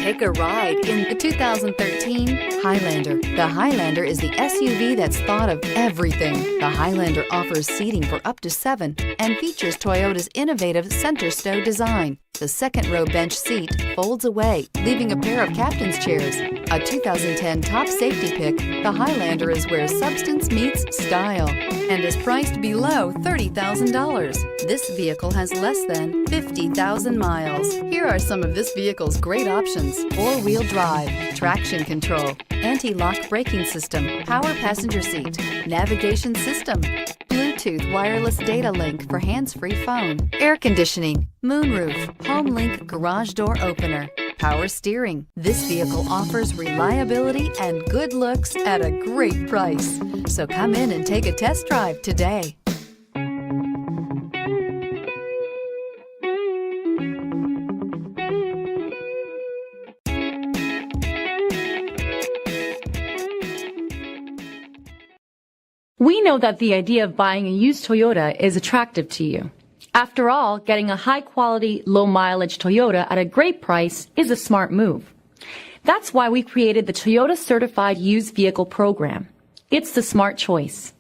Take a ride in the 2013 Highlander. The Highlander is the SUV that's thought of everything. The Highlander offers seating for up to 7 and features Toyota's innovative center stow design. The second row bench seat folds away, leaving a pair of captain's chairs. A 2010 top safety pick, the Highlander is where substance meets style and is priced below $30,000. This vehicle has less than 50,000 miles. Here are some of this vehicle's great options: 4-wheel drive, traction control, anti-lock braking system, power passenger seat, navigation system, Bluetooth wireless data link for hands-free phone, air conditioning, moonroof, home link garage door opener, power steering. This vehicle offers reliability and good looks at a great price. So come in and take a test drive today. We know that the idea of buying a used Toyota is attractive to you. After all, getting a high-quality, low-mileage Toyota at a great price is a smart move. That's why we created the Toyota Certified Used Vehicle Program. It's the smart choice.